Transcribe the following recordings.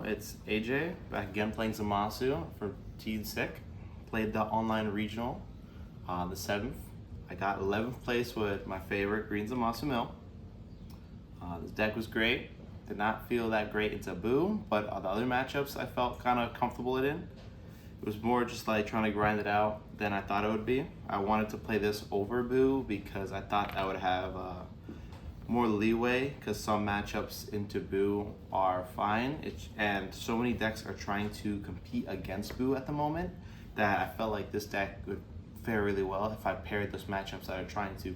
it's AJ, back again playing Zamasu for Teen Sick. Played the online regional, the 7th. I got 11th place with my favorite green Zamasu mill. This deck was great. Did not feel that great into Boo, but the other matchups I felt kind of comfortable in. It was more just like trying to grind it out than I thought it would be. I wanted to play this over Boo because I thought I would have more leeway, because some matchups into Boo are fine, and so many decks are trying to compete against Boo at the moment that I felt like this deck would fare really well if I paired those matchups that are trying to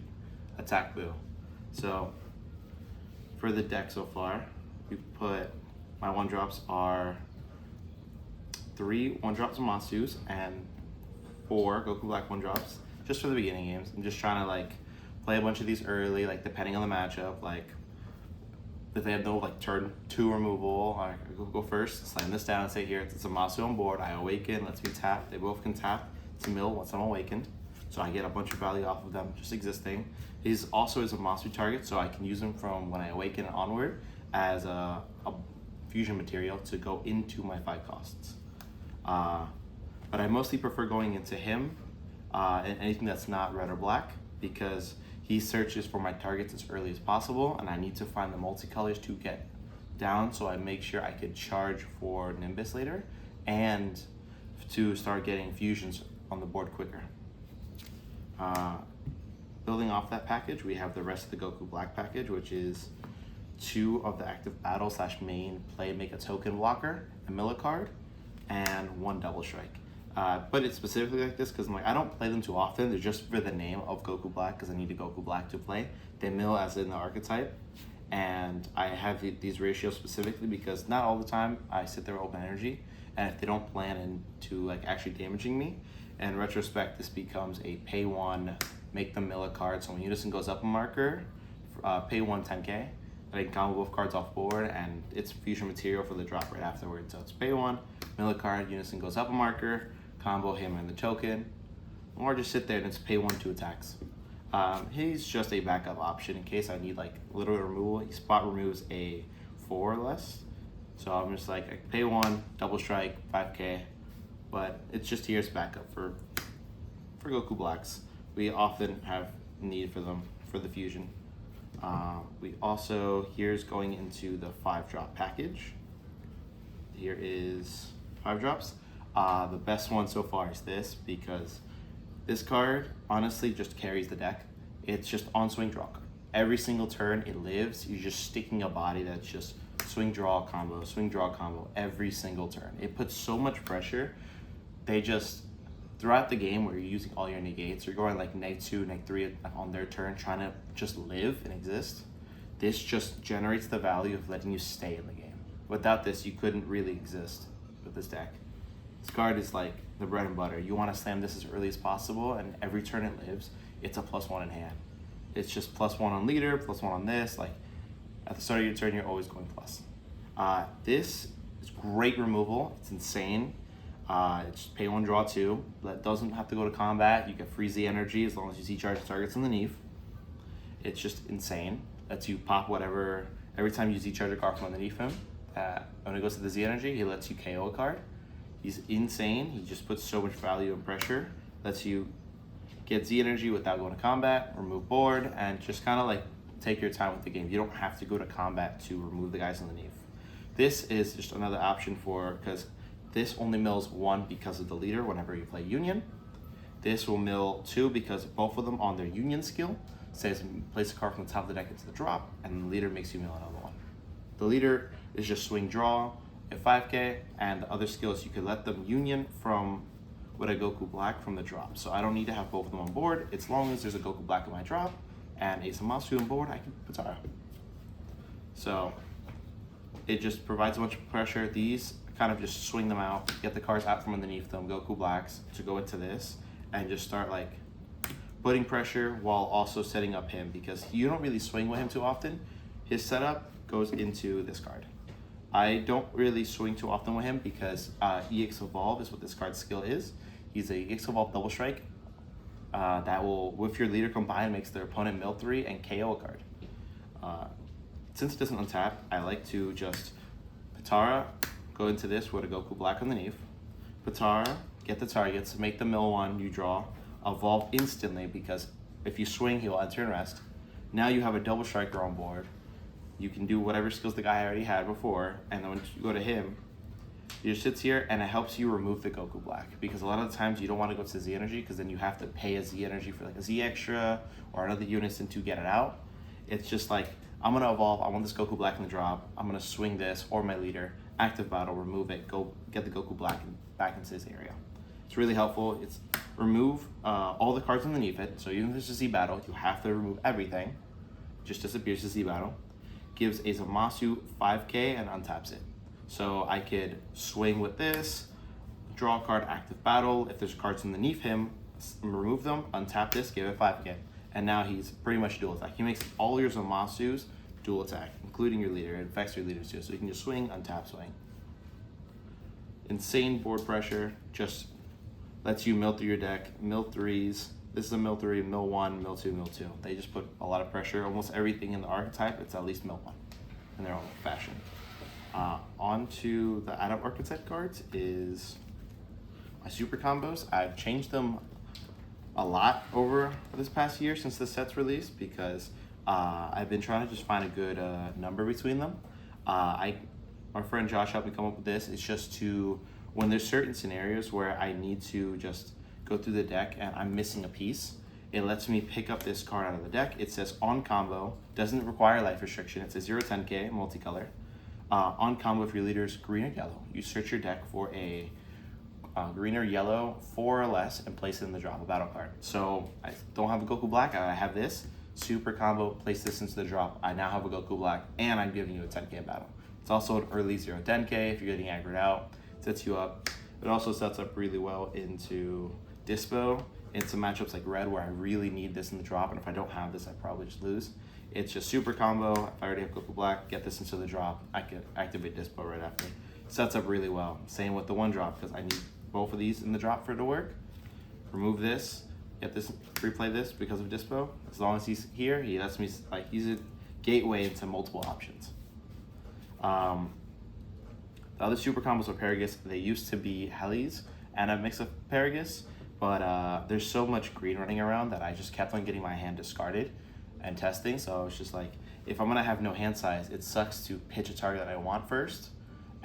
attack Boo. So for the deck so far, we put my 1-drops are 3 1-drops Zamasus and 4 Goku Black 1-drops just for the beginning games. I'm just trying to like play a bunch of these early, like depending on the matchup. Like if they have no like turn 2 removal, I go first, slam this down and say here, it's a Zamasu on board. I awaken, lets me tap. They both can tap to mill once I'm awakened. So I get a bunch of value off of them just existing. He's also a Zamasu target, so I can use him from when I awaken and onward as a fusion material to go into my 5 costs. But I mostly prefer going into him and anything that's not red or black, because he searches for my targets as early as possible, and I need to find the multicolors to get down so I make sure I could charge for Nimbus later and to start getting fusions on the board quicker. Building off that package, we have the rest of the Goku Black package, which is 2 of the active battle / main play make a token blocker, a mill a card, and 1 double strike. But it's specifically like this because I don't play them too often. They're just for the name of Goku Black because I need a Goku Black to play. They mill as in the archetype, and I have these ratios specifically because not all the time I sit there with open energy, and if they don't plan into like actually damaging me, in retrospect this becomes a pay 1, make them mill a card. So when Unison goes up a marker, pay 1 10k. I can combo both cards off board, and it's fusion material for the drop right afterwards. So it's pay 1, mill a card, Unison goes up a marker, combo him and the token, or just sit there and it's pay 1 2 attacks. He's just a backup option in case I need like literal removal. He spot removes a 4 or less. So I'm just like, I pay 1, double strike, 5k, but it's just here as backup for Goku Blacks. We often have need for them for the fusion. We also, here's going into the 5-drop package. Here is 5 drops. The best one so far is this, because this card honestly just carries the deck. It's just on swing draw card. Every single turn it lives, you're just sticking a body that's just swing draw combo every single turn. It puts so much pressure. They just, throughout the game where you're using all your negates, you're going like -2, -3 on their turn, trying to just live and exist. This just generates the value of letting you stay in the game. Without this, you couldn't really exist with this deck. This card is like the bread and butter. You want to slam this as early as possible, and every turn it lives, it's a +1 in hand. It's just +1 on leader, +1 on this. Like at the start of your turn, you're always going plus. This is great removal. It's insane. It's pay 1, draw 2. That doesn't have to go to combat. You get free Z energy as long as you see charge targets underneath. It's just insane. Lets you pop whatever every time you Z charge a card from underneath him. When it goes to the Z energy, he lets you KO a card. He's insane. He just puts so much value and pressure. Lets you get Z energy without going to combat, remove board, and just kind of like take your time with the game. You don't have to go to combat to remove the guys underneath. This is just another option because this only mills 1 because of the leader whenever you play Union. This will mill 2 because both of them on their Union skill says place a card from the top of the deck into the drop, and the leader makes you mill another 1. The leader is just swing draw at 5k, and the other skills you could let them Union from with a Goku Black from the drop. So I don't need to have both of them on board. As long as there's a Goku Black in my drop and a Zamasu on board, I can Patara. So it just provides a bunch of pressure. These kind of just swing them out, get the cards out from underneath them, Goku Blacks, to go into this, and just start like putting pressure while also setting up him, because you don't really swing with him too often. His setup goes into this card. I don't really swing too often with him because EX Evolve is what this card's skill is. He's a EX Evolve double strike that will, with your leader combined, makes their opponent mill 3 and KO a card. Since it doesn't untap, I like to just Patara, go into this with a Goku Black underneath. Patara, get the targets, make the mill one you draw, evolve instantly because if you swing, he'll enter and rest. Now you have a double striker on board. You can do whatever skills the guy already had before, and then when you go to him, he just sits here and it helps you remove the Goku Black because a lot of the times you don't want to go to Z energy because then you have to pay a Z energy for like a Z extra or another unison to get it out. It's just like, I'm gonna evolve, I want this Goku Black in the drop, I'm gonna swing this or my leader, active battle, remove it, go get the Goku Black back into this area. It's really helpful. It's remove all the cards underneath it. So even if it's a Z battle, you have to remove everything. It just disappears to Z battle. Gives a Zamasu 5k and untaps it. So I could swing with this, draw a card, active battle. If there's cards underneath him, remove them, untap this, give it 5k. And now he's pretty much dual attack. He makes all your Zamasus dual attack, including your leader. It affects your leaders too. So you can just swing, untap, swing. Insane board pressure, just lets you mill through your deck, mill threes. This is a mill 3, mill 1, mill 2, mill 2. They just put a lot of pressure. Almost everything in the archetype, it's at least mill 1 in their own fashion. On to the add-up archetype cards is my super combos. I've changed them a lot over this past year since the set's released because I've been trying to just find a good number between them. Our friend Josh helped me come up with this. It's just to, when there's certain scenarios where I need to just go through the deck and I'm missing a piece, it lets me pick up this card out of the deck. It says on combo, doesn't require life restriction. It says 0-10k, multicolor. On combo, if your leader is green or yellow, you search your deck for a green or yellow 4 or less and place it in the drop, a battle card. So I don't have a Goku Black, I have this. Super combo, place this into the drop. I now have a Goku Black and I'm giving you a 10k battle. It's also an early 0-10k if you're getting aggroed out. Sets you up. It also sets up really well into Dispo, into matchups like Red where I really need this in the drop, and if I don't have this, I probably just lose. It's just super combo. If I already have Goku Black, get this into the drop, I can activate Dispo right after. Sets up really well. Same with the one drop because I need both of these in the drop for it to work. Remove this, get this, replay this because of Dispo. As long as he's here, he lets me, like, he's a gateway into multiple options. The other super combos of Paragus, they used to be Hellies and a mix of Paragus, but there's so much green running around that I just kept on getting my hand discarded and testing. So it's just like, if I'm gonna have no hand size, it sucks to pitch a target that I want first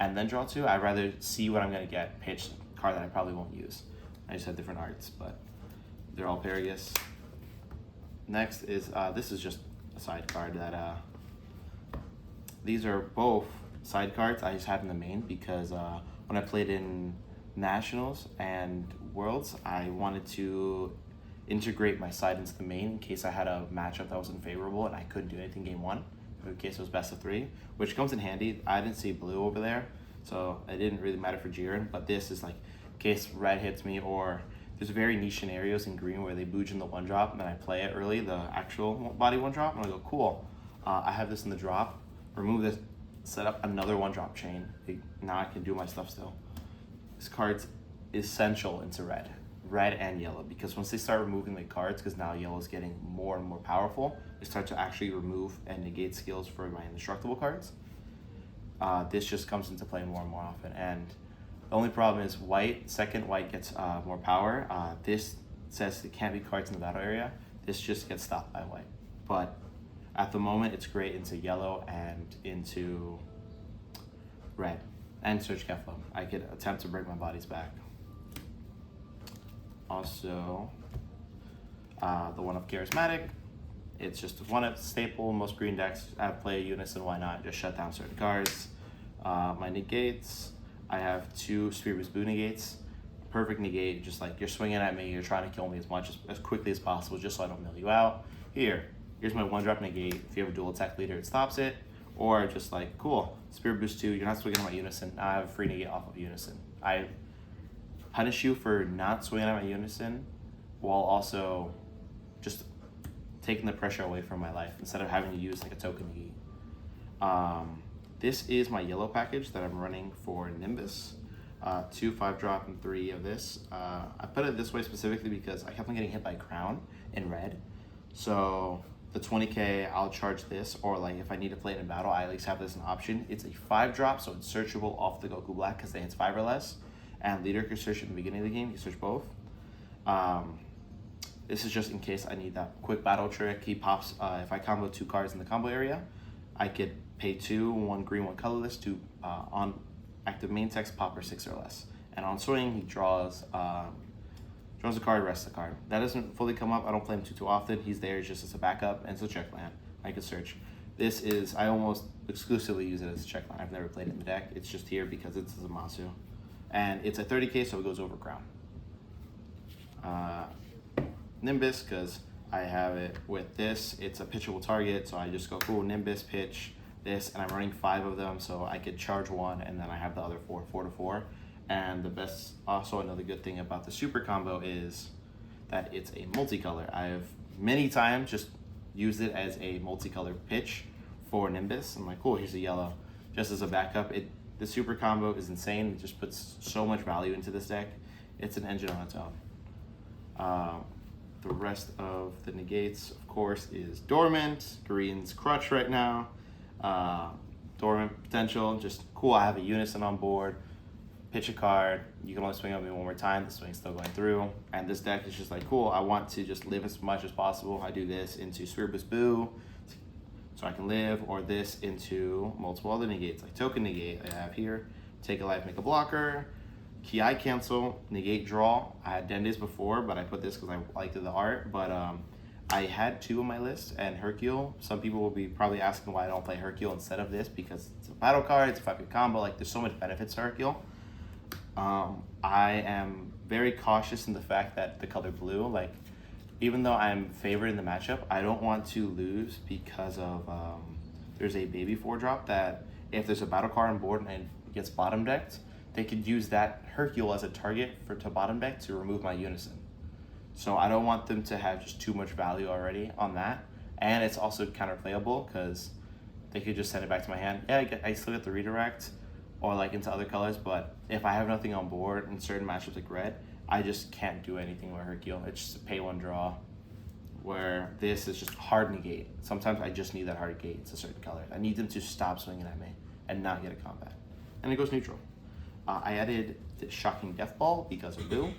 and then draw two. I'd rather see what I'm gonna get, pitch a card that I probably won't use. I just have different arts, but they're all Paragus. Next is, this is just a side card that, these are both side cards I just have in the main because when I played in Nationals and Worlds, I wanted to integrate my side into the main in case I had a matchup that was unfavorable and I couldn't do anything game one, in case it was best of 3, which comes in handy. I didn't see blue over there, so it didn't really matter for Jiren, but this is like, in case red hits me, or there's very niche scenarios in green where they booge in the one drop and then I play it early, the actual body one drop, and I go, cool, I have this in the drop, remove this, set up another one drop chain. Now I can do my stuff still. This card's essential into red and yellow, because once they start removing the cards, because now yellow's getting more and more powerful, they start to actually remove and negate skills for my indestructible cards. This just comes into play more and more often, and the only problem is second white gets more power. This says it can't be cards in the battle area. This just gets stopped by white, but at the moment, it's great into yellow and into red and Search Keflo. I could attempt to break my bodies back. Also, the one of Charismatic. It's just one staple. Most green decks play a Unison. Why not? Just shut down certain cards. My negates. I have 2 Spirit Boost Boo negates. Perfect negate. Just like you're swinging at me, you're trying to kill me as quickly as possible, just so I don't mill you out. Here's my one drop negate. If you have a dual attack leader, it stops it. Or just like, cool, Spirit Boost 2, you're not swinging at my Unison. Now I have a free negate off of Unison. I punish you for not swinging at my Unison while also just taking the pressure away from my life instead of having to use like a token negate. This is my yellow package that I'm running for Nimbus. 2 5-drop and 3 of this. I put it this way specifically because I kept on getting hit by Crown in red. So the 20k, I'll charge this, or like if I need to play it in battle, I at least have this an option. It's a 5-drop, so it's searchable off the Goku Black because they hits 5 or less. And leader can search at the beginning of the game, you search both. This is just in case I need that quick battle trick. He pops, if I combo 2 cards in the combo area, I could pay 2, 1 green, 1 colorless to on active main text, pop or 6 or less. And on swing, he draws a card, rests the card. That doesn't fully come up. I don't play him too often. He's there just as a backup, and it's a check land. I could search. This is, I almost exclusively use it as a check land. I've never played it in the deck. It's just here because it's a Zamasu. And it's a 30k, so it goes over ground. Nimbus, because I have it with this. It's a pitchable target, so I just go, cool, Nimbus, pitch this, and I'm running 5 of them, so I could charge 1, and then I have the other 4 to 4. And the best, also another good thing about the super combo is that it's a multicolor. I've many times just used it as a multicolor pitch for Nimbus. I'm like, cool, here's a yellow. Just as a backup, the super combo is insane. It just puts so much value into this deck. It's an engine on its own. The rest of the negates, of course, is Dormant. Green's Crutch right now. Dormant potential, just cool. I have a Unison on board. Pitch a card, you can only swing on me 1 more time, the swing's still going through. And this deck is just like, cool, I want to just live as much as possible. I do this into Sphere Boost Boo, so I can live, or this into multiple other negates, like Token Negate I have here. Take a life, make a blocker. Ki cancel, negate draw. I had Dendes before, but I put this because I liked the art. But I had 2 on my list, and Hercule. Some people will be probably asking why I don't play Hercule instead of this, because it's a battle card, it's a 5-hit combo, like there's so much benefits to Hercule. I am very cautious in the fact that the color blue, like, even though I'm favored in the matchup, I don't want to lose because of, there's a baby 4-drop that if there's a battle card on board and it gets bottom decked, they could use that Hercule as a target to bottom deck to remove my Unison. So I don't want them to have just too much value already on that. And it's also counter playable because they could just send it back to my hand. Yeah, I still get the redirect, or like into other colors, but if I have nothing on board in certain matchups like red, I just can't do anything with Hercule. It's just a pay 1 draw, where this is just hard negate. Sometimes I just need that hard negate. It's a certain color. I need them to stop swinging at me and not get a combat. And it goes neutral. I added the Shocking Death Ball because of Boo.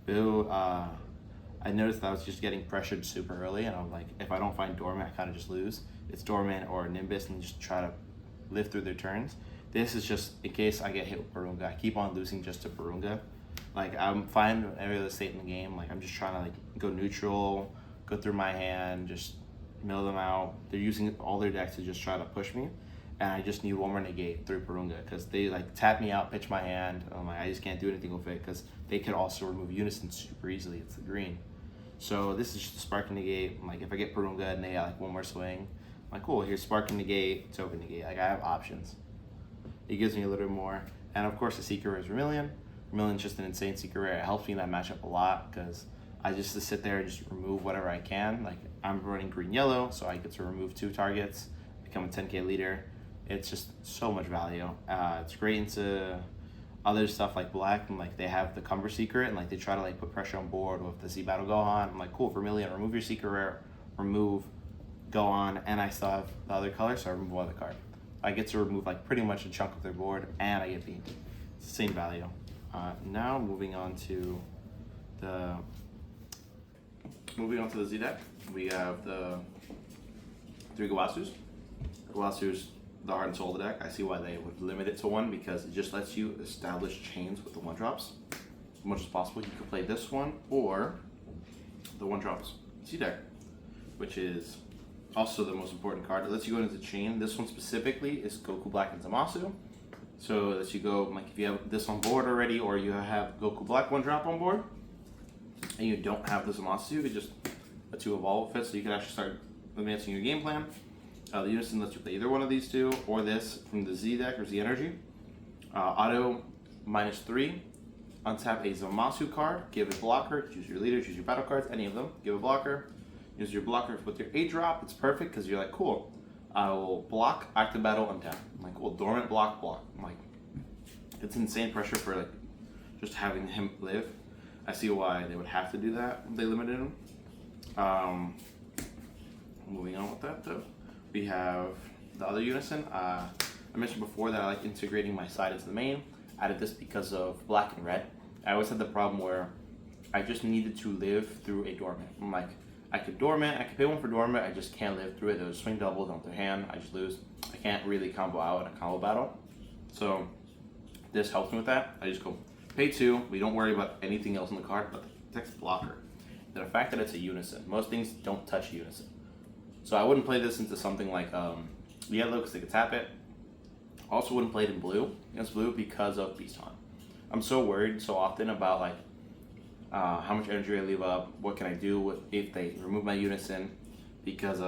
Boo, I noticed that I was just getting pressured super early, and I'm like, if I don't find Dormant, I kind of just lose. It's Dormant or Nimbus and just try to live through their turns. This is just in case I get hit with Barunga. I keep on losing just to Barunga. Like, I'm fine with every other state in the game. Like, I'm just trying to like go neutral, go through my hand, just mill them out. They're using all their decks to just try to push me. And I just need 1 more negate through Barunga because they like tap me out, pitch my hand. I'm like, I just can't do anything with it because they could also remove Unison super easily. It's the green. So this is just a Sparking Negate. Like, if I get Barunga and they got like 1 more swing, I'm like, cool, here's Sparking Negate, Token Negate. Like, I have options. It gives me a little bit more. And of course, the Secret Rare is Vermilion. Vermilion's just an insane Secret Rare. It helps me in that matchup a lot because I just to sit there and just remove whatever I can. Like, I'm running green-yellow, so I get to remove 2 targets, become a 10k leader. It's just so much value. It's great into other stuff like black, and like they have the Cumber Secret, and like they try to like put pressure on board with the Z Battle Go On. I'm like, cool, Vermilion, remove your Secret Rare, remove Go On, and I still have the other color, so I remove one other card. I get to remove like pretty much a chunk of their board, and I get beat. It's the same value. Now moving on to the Z deck, we have the 3 Gawasus. Gawasus, the heart and soul of the deck. I see why they would limit it to 1 because it just lets you establish chains with the 1-drops as much as possible. You could play this one or the 1-drops Z deck, which is also the most important card. It lets you go into chain. This one specifically is Goku Black and Zamasu. So it lets you go, like if you have this on board already, or you have Goku Black 1-drop on board, and you don't have the Zamasu, you could just let you evolve with it, so you can actually start advancing your game plan. The Unison lets you play either one of these 2, or this from the Z deck or Z Energy. Auto -3. Untap a Zamasu card, give a blocker, choose your leader, choose your battle cards, any of them, give a blocker. Use your blocker with your 8-drop, it's perfect because you're like, cool, I will block, active battle, untap. I'm like, cool, dormant, block, block. I'm like, it's insane pressure for like just having him live. I see why they would have to do that. They limited him. Moving on with that though, we have the other unison. I mentioned before that I like integrating my side into the main. I added this because of black and red. I always had the problem where I just needed to live through a dormant. I'm like, I could dormant, I could pay one for dormant, I just can't live through it. There's swing doubles on their hand, I just lose. I can't really combo out in a combo battle. So this helps me with that. I just go pay 2, we don't worry about anything else on the card but the text blocker. The fact that it's a unison, most things don't touch unison. So I wouldn't play this into something like yellow because they could tap it. Also wouldn't play it in blue against blue because of Beast Hunt. I'm so worried so often about like how much energy I leave up, what can I do if they remove my unison, because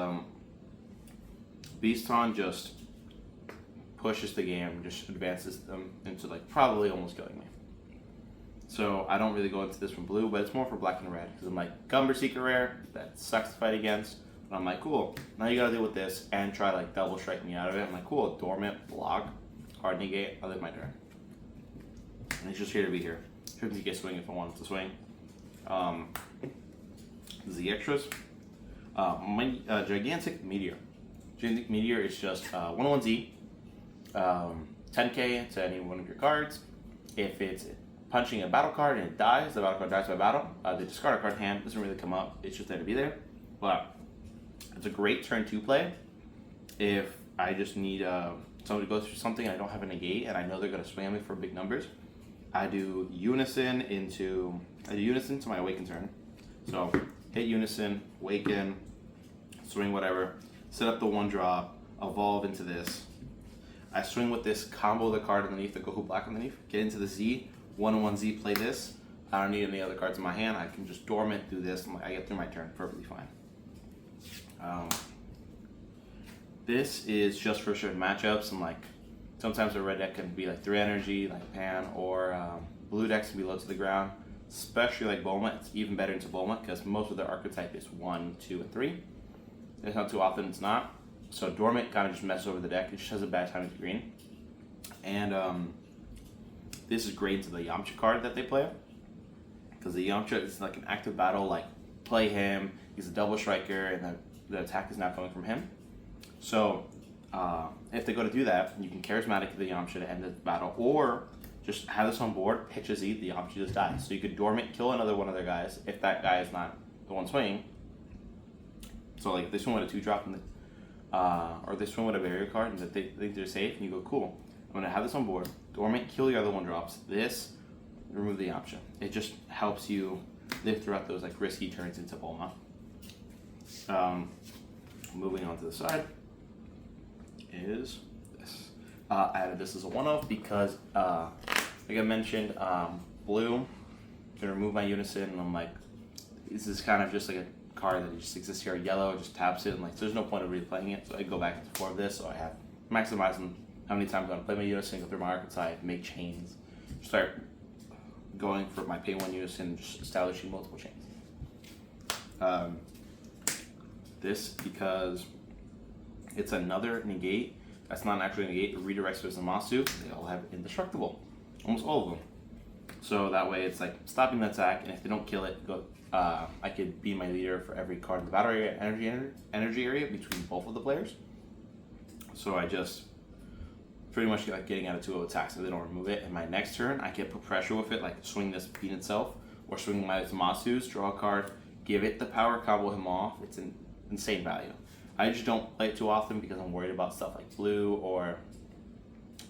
Beast Hunt just pushes the game, just advances them into like probably almost killing me. So I don't really go into this from blue, but it's more for black and red because I'm like, Gumber Seeker rare, that sucks to fight against. And I'm like, cool, now you gotta deal with this and try like double strike me out of it. I'm like, cool, dormant, block, hard negate, I live my turn. And he's just here to be here. Here to get swing if I wanted to swing. The extras. Gigantic Meteor. Gigantic Meteor is just 1/1Z, 10k to any one of your cards. If it's punching a battle card and it dies, the battle card dies by battle. The discard card hand doesn't really come up, it's just there to be there. But it's a great turn 2 play if I just need someone to go through something and I don't have a negate and I know they're going to swing at me for big numbers. I do unison to my awaken turn. So hit unison, awaken, swing whatever, set up the 1-drop, evolve into this. I swing with this, combo the card underneath, the Goku Black underneath, get into the Z, 1/1Z, play this. I don't need any other cards in my hand. I can just dormant, do this, and I get through my turn perfectly fine. This is just for certain matchups, and like sometimes a red deck can be like 3 energy, like Pan, or blue decks can be low to the ground. Especially like Bulma, it's even better into Bulma because most of their archetype is 1, 2, and 3. There's not too often it's not. So Dormant kind of just messes over the deck. It just has a bad time with green. And this is great into the Yamcha card that they play, because the Yamcha is like an active battle, like play him, he's a double striker, and the attack is now coming from him. So if they go to do that, you can charismatic the Yamcha to end the battle, or just have this on board, pitch a Z, the Yamcha just dies. So you could dormant, kill another one of their guys if that guy is not the one swinging. So like if they swing with a 2-drop, or they swing with a barrier card and they think they're safe, and you go, cool, I'm gonna have this on board, dormant, kill your other 1-drops, this, remove the Yamcha. It just helps you live throughout those like risky turns into Bulma. Moving on to the side is this. I added this as a 1-of because, like I mentioned, blue can remove my unison, and I'm like, this is kind of just like a card that just exists here. Yellow, it just taps it, and like, so there's no point of replaying it. So I go back into 4 of this, so I have maximizing how many times I'm gonna play my unison, go through my archetype, make chains, start going for my pay 1 unison, just establishing multiple chains. This because it's another negate. That's not an actual negate. It redirects to Zamasu. They all have indestructible, almost all of them. So that way it's like stopping the attack, and if they don't kill it, I could be my leader for every card in the battle area, energy area between both of the players. So I just pretty much like getting out of 2-0 attacks if they don't remove it. And my next turn, I can put pressure with it, like swing this bean itself, or swing my Zamasu's, draw a card, give it the power, combo him off. It's an insane value. I just don't play it too often because I'm worried about stuff like blue or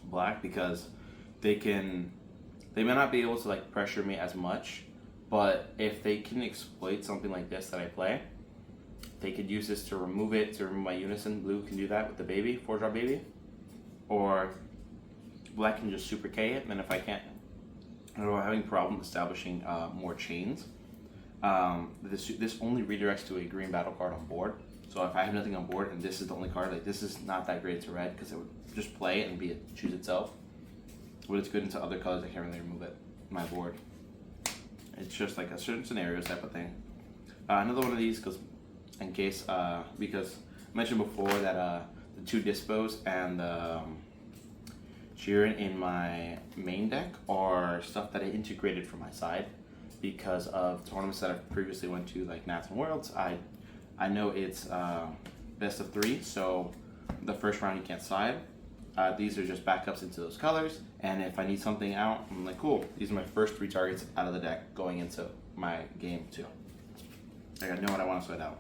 black, because they may not be able to like pressure me as much, but if they can exploit something like this that I play, they could use this to remove it, to remove my unison. Blue can do that with the baby, 4-drop baby, or black can just super K it. And then if I can't, I don't know, having a problem establishing more chains, this only redirects to a green battle card on board. So if I have nothing on board and this is the only card, like this is not that great to red because it would just play it and choose itself. But it's good into other colors. I can't really remove it my board. It's just like a certain scenario type of thing. Another one of these, because I mentioned before that the 2 dispos and Jiren in my main deck are stuff that I integrated from my side because of tournaments that I've previously went to, like Nats and Worlds. I know it's best of 3, so the first round you can't side. These are just backups into those colors, and if I need something out, I'm like, cool, these are my first 3 targets out of the deck going into my game 2. Like, I know what I want to side out.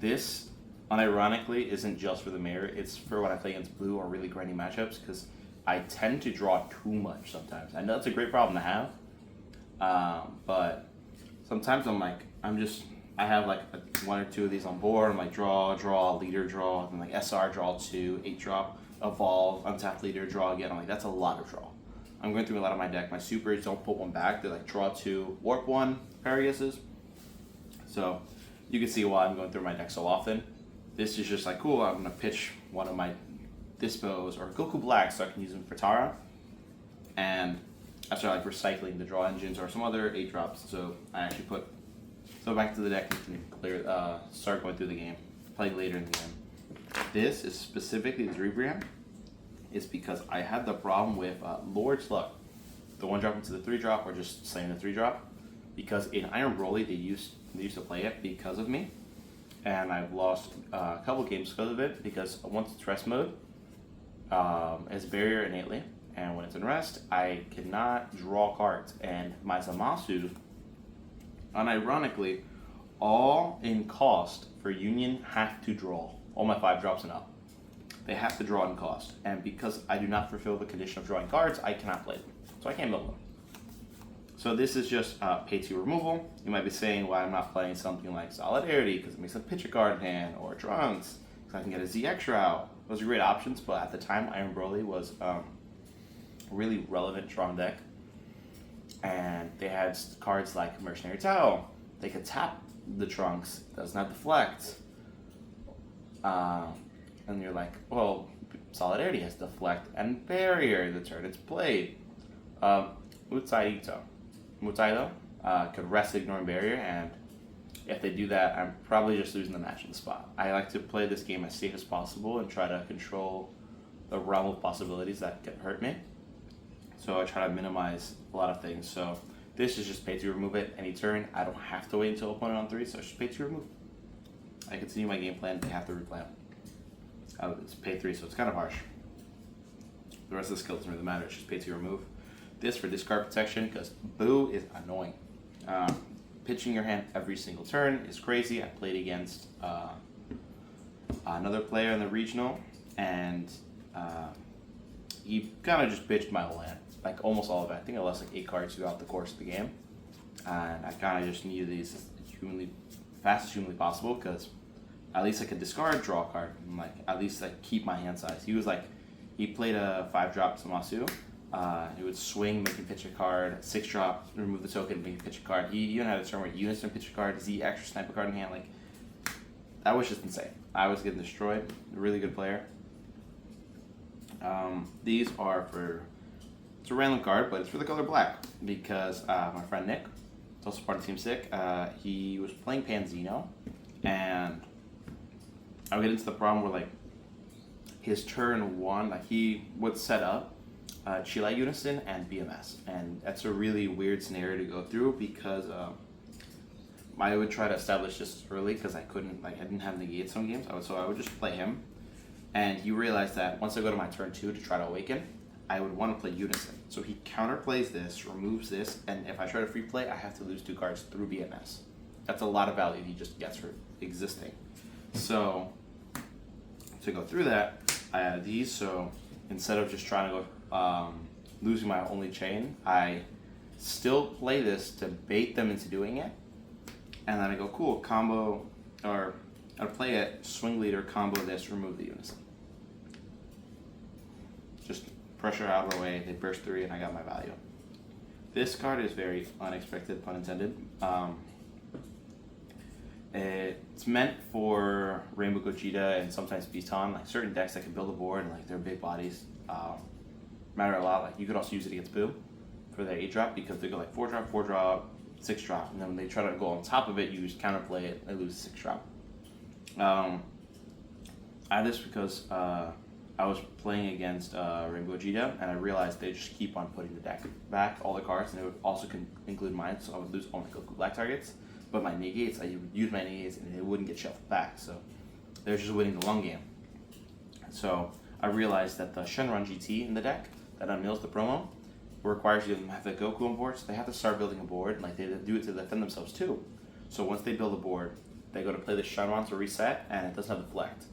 This, unironically, isn't just for the mirror, it's for when I play against blue or really grindy matchups, because I tend to draw too much sometimes. I know it's a great problem to have, but sometimes I'm like, I have like 1 or 2 of these on board. I'm like, draw, leader, draw, and like SR, draw 2, 8 drop, evolve, untap leader, draw again. I'm like, that's a lot of draw. I'm going through a lot of my deck. My supers don't put 1 back. They're like draw 2, warp 1, Paraguses. So you can see why I'm going through my deck so often. This is just like, cool, I'm gonna pitch one of my Dispos or Goku Black so I can use them for Tara. And I start like recycling the draw engines or some other 8 drops. So I actually go back to the deck and can start going through the game, play later in the game. This is specifically the 3 brand. Is because I had the problem with Lord's Luck, the 1 drop into the 3 drop, or just slaying the 3 drop. Because in Iron Broly they used to play it because of me, and I've lost a couple games because of it. Because once it's rest mode, it's barrier innately, and when it's in rest, I cannot draw cards. And my Zamasu, unironically, all in cost for Union have to draw. All my 5 drops and up. They have to draw in cost. And because I do not fulfill the condition of drawing cards, I cannot play them. So I can't build them. So this is just pay 2 removal. You might be saying why I'm not playing something like Solidarity, because it makes a pitcher card in hand, or Trunks, because I can get a ZX out. Those are great options, but at the time, Iron Broly was a really relevant, strong deck. And they had cards like Mercenary Tao. They could tap the Trunks, does not deflect. And you're like, well, Solidarity has deflect and barrier the turn it's played. Mutai though could rest ignoring barrier, and if they do that, I'm probably just losing the match in the spot. I like to play this game as safe as possible and try to control the realm of possibilities that could hurt me. So I try to minimize a lot of things. So this is just pay 2 remove it any turn. I don't have to wait until opponent on 3, so it's just pay 2 remove. I continue my game plan. They have to replan. It's pay 3, so it's kind of harsh. The rest of the skill doesn't really matter. It's just pay 2 remove. This for discard protection, because Boo is annoying. Pitching your hand every single turn is crazy. I played against another player in the regional, and he kind of just pitched my whole hand, like almost all of it. I think I lost like 8 cards throughout the course of the game, and I kind of just needed these as fast as humanly possible, because at least I could discard, draw a card, and like at least like keep my hand size. He played a 5 drop Zamasu. He would swing, make him pitch a card, 6 drop, remove the token, make him pitch a card. He even had a turn where Unison pitch a card, Z extra sniper card in hand. Like, that was just insane. I was getting destroyed. A really good player. These are it's a random card, but it's for the color black, because my friend Nick, it's also part of Team Sick, he was playing Panzino, and I would get into the problem where like his turn 1, like he would set up Chile Unison and BMS, and that's a really weird scenario to go through, because I would try to establish this early, because I didn't have negate some games, so I would just play him, and he realized that once I go to my turn 2 to try to awaken, I would want to play Unison. So he counterplays this, removes this, and if I try to free play, I have to lose 2 cards through BMS. That's a lot of value he just gets for existing. So to go through that, I added these, so instead of just trying to go losing my only chain, I still play this to bait them into doing it, and then I go, cool, combo, or I play it, swing leader, combo this, remove the Unison. Just pressure out of the way, they burst 3, and I got my value. This card is very unexpected, pun intended. It's meant for Rainbow Gogeta and sometimes Beaton, like certain decks that can build a board and like their big bodies matter a lot. Like you could also use it against Boo for their 8 drop, because they go like 4 drop, 4 drop, 6 drop, and then when they try to go on top of it, you just counterplay it, they lose 6 drop. I had this because I was playing against Rainbow Gogeta, and I realized they just keep on putting the deck back, all the cards, and it would also include mine, so I would lose all my Goku Black targets. but my negates, I would use my negates and it wouldn't get shuffled back. So they're just winning the long game. So I realized that the Shenron GT in the deck that unmills the promo requires you to have the Goku on board, so they have to start building a board, and like they do it to defend themselves too. So once they build a board, they go to play the Shenron to reset, and it doesn't have deflect.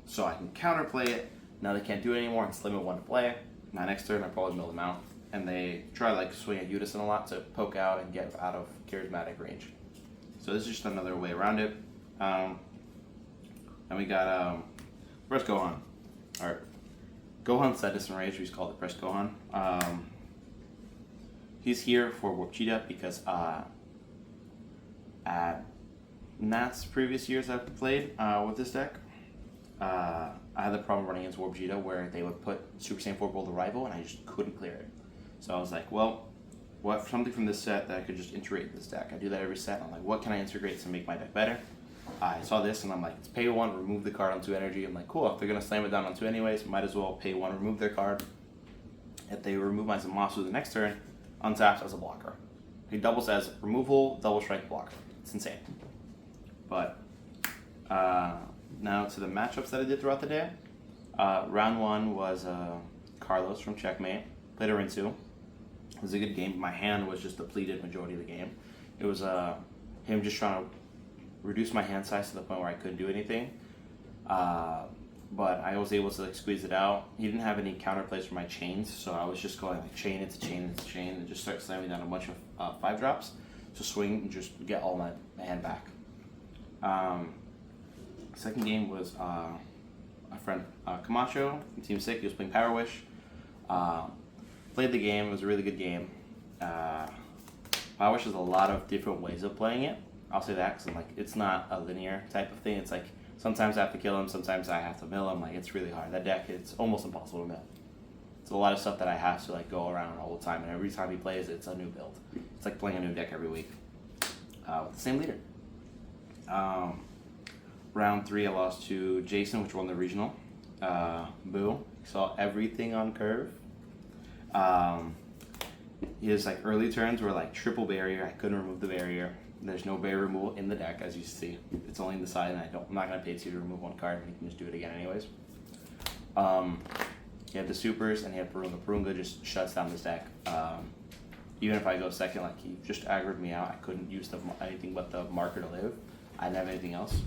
So I can counterplay it. Now they can't do it anymore and slim it one to play. My next turn I probably mill them out, and they try to like swing at Unison a lot to poke out and get out of charismatic range. So this is just another way around it. And we got where's Gohan? Alright. Gohan Citizen Rage, we call it Press Gohan. He's here for Warp Cheetah because at Nat's previous years I've played with this deck, I had the problem running against Warp Cheetah where they would put Super Saiyan 4 Bold Arrival and I just couldn't clear it. So I was like, well, what something from this set that I could just integrate this deck. I do that every set. I'm like, what can I integrate to make my deck better? I saw this and I'm like, it's pay 1, remove the card on 2 energy. I'm like, cool, if they're going to slam it down on 2 anyways, might as well pay 1, remove their card. If they remove my Zamasu the next turn, untaps as a blocker. He doubles as removal, double strike, blocker. It's insane. But now to the matchups that I did throughout the day. Round 1 was Carlos from Checkmate. Played a Rinsu. It was a good game. My hand was just depleted majority of the game. It was him just trying to reduce my hand size to the point where I couldn't do anything. But I was able to like squeeze it out. He didn't have any counterplays for my chains, so I was just going like chain into chain into chain and just start slamming down a bunch of 5 drops to swing and just get all my hand back. Second game was my friend Camacho from Team Sick. He was playing Power Wish. Played the game. It was a really good game. Power Wish has a lot of different ways of playing it. I'll say that because it's not a linear type of thing. It's like sometimes I have to kill him, sometimes I have to mill him. Like it's really hard. That deck, it's almost impossible to mill. It's a lot of stuff that I have to like go around all the time, and every time he plays, it's a new build. It's like playing a new deck every week with the same leader. Round 3, I lost to Jason, which won the regional. Boo, saw everything on curve. His like early turns were like triple barrier. I couldn't remove the barrier. There's no barrier removal in the deck, as you see. It's only in the side, and I'm not gonna pay 2 to remove 1 card, and he can just do it again anyways. He had the supers, and he had Purunga. Purunga just shuts down this deck. Even if I go second, like he just aggroed me out. I couldn't use anything but the marker to live. I didn't have anything else.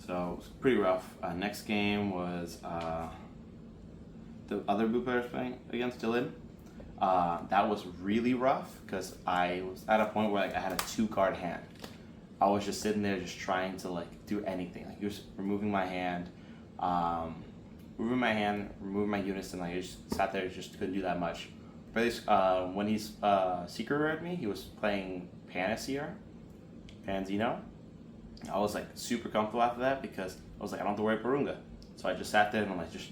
So it was pretty rough. Next game was the other Boo players playing against Dylan. That was really rough because I was at a point where like I had a 2-card hand. I was just sitting there just trying to like do anything. Like he was removing my hand, removing my Unison. Like I just sat there, just couldn't do that much. But at least, when he's Secret Rared me, he was playing Panzino. I was like super comfortable after that because I was like, I don't have to worry Purunga. So I just sat there and I'm like just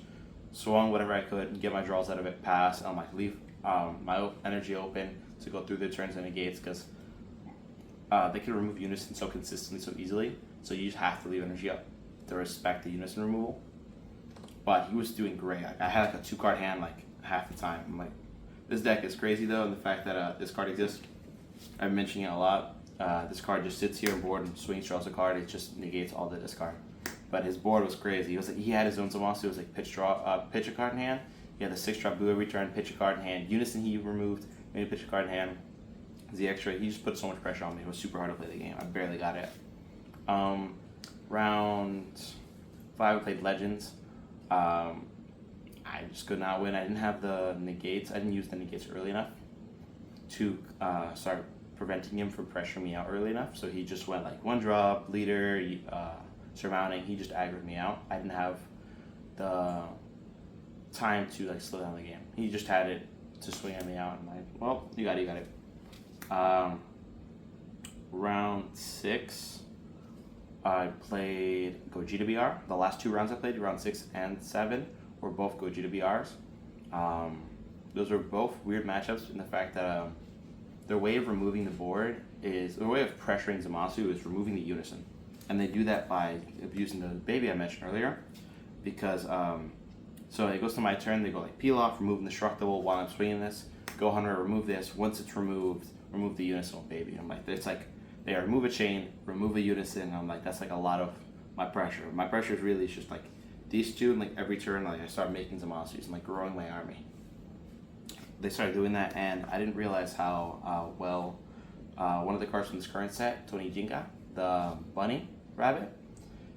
swung whatever I could and get my draws out of it, pass, and I'm like leave my energy open to go through the turns and negates because they can remove Unison so consistently, so easily. So you just have to leave energy up to respect the Unison removal. But he was doing great. I had like a 2-card hand like half the time. I'm like, this deck is crazy though, and the fact that this card exists, I'm mentioning it a lot. This card just sits here on board and swings, draws a card. It just negates all the discard. But his board was crazy. He had his own Zamasu. It was like pitch a card in hand. He had the 6-drop Boo every turn, pitch a card in hand. Unison he removed, made a pitch a card in hand. The extra, he just put so much pressure on me. It was super hard to play the game. I barely got it. Round 5, I played Legends. I just could not win. I didn't have the negates. I didn't use the negates early enough to start preventing him from pressuring me out early enough. So he just went like 1-drop, leader, surmounting. He just aggroed me out. I didn't have the time to like slow down the game. He just had it to swing at me out. I'm like, well, you got it. Round 6, I played Gogeta BR. The last 2 rounds I played, round 6 and 7, were both Gogeta BRs. Those were both weird matchups in the fact that their way of removing the board is, their way of pressuring Zamasu is removing the Unison. And they do that by abusing the baby I mentioned earlier. Because, so it goes to my turn, they go like peel off, remove Indestructible while I'm swinging this. Go Hunter, remove this. Once it's removed, remove the unison, baby. I'm like, it's like, they remove a chain, remove a unison. I'm like, that's like a lot of my pressure. My pressure is really just like these two, and like every turn, like I start making Zamasus and like growing my army. They started doing that, and I didn't realize how well one of the cards from this current set, Tony Jinga, the bunny rabbit,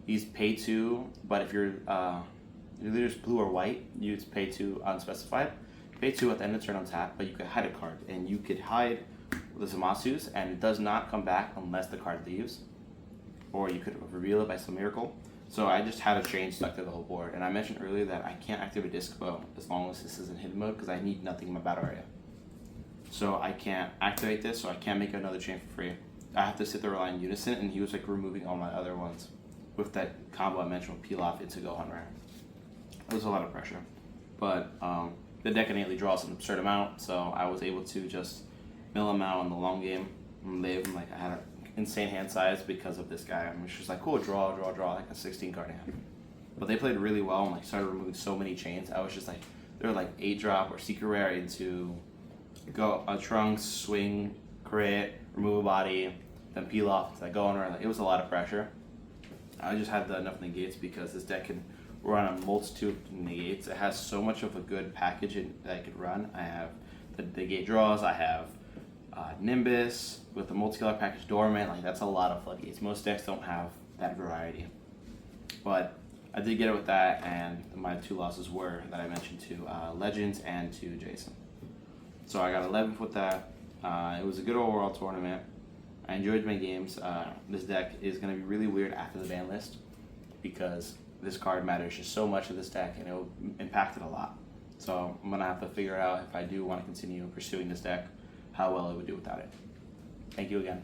he's pay 2, but if you're either just blue or white, you pay 2 unspecified. Pay 2 at the end of turn on tap, but you could hide a card, and you could hide the Zamasus, and it does not come back unless the card leaves, or you could reveal it by some miracle. So I just had a chain stuck to the whole board, and I mentioned earlier that I can't activate Disc Bow as long as this is in hidden mode because I need nothing in my battle area. So I can't activate this, so I can't make another chain for free. I have to sit there relying on Unison, and he was like removing all my other ones with that combo I mentioned with Peel Off into Gohan Rare. It was a lot of pressure, but the deck innately draws an absurd amount, so I was able to just mill him out in the long game and live. Like I had an insane hand size because of this guy. I was just like, cool, draw, like a 16 card hand. But they played really well and like started removing so many chains. I was just like, they were like 8-drop or secret rare into go a Trunks, swing, crit, remove a body, then peel off into that Gohan Rare. Like, it was a lot of pressure. I just had enough negates because this deck can run a multitude of negates. It has so much of a good package that I could run. I have the negate draws. I have Nimbus with the multicolor package Dormant. Like, that's a lot of floodgates. Most decks don't have that variety, but I did get it with that. And my 2 losses were that I mentioned to Legends and to Jason. So I got 11th with that. It was a good overall tournament. I enjoyed my games. This deck is going to be really weird after the ban list because this card matters just so much of this deck, and it will impact it a lot. So I'm going to have to figure out if I do want to continue pursuing this deck, how well I would do without it. Thank you again.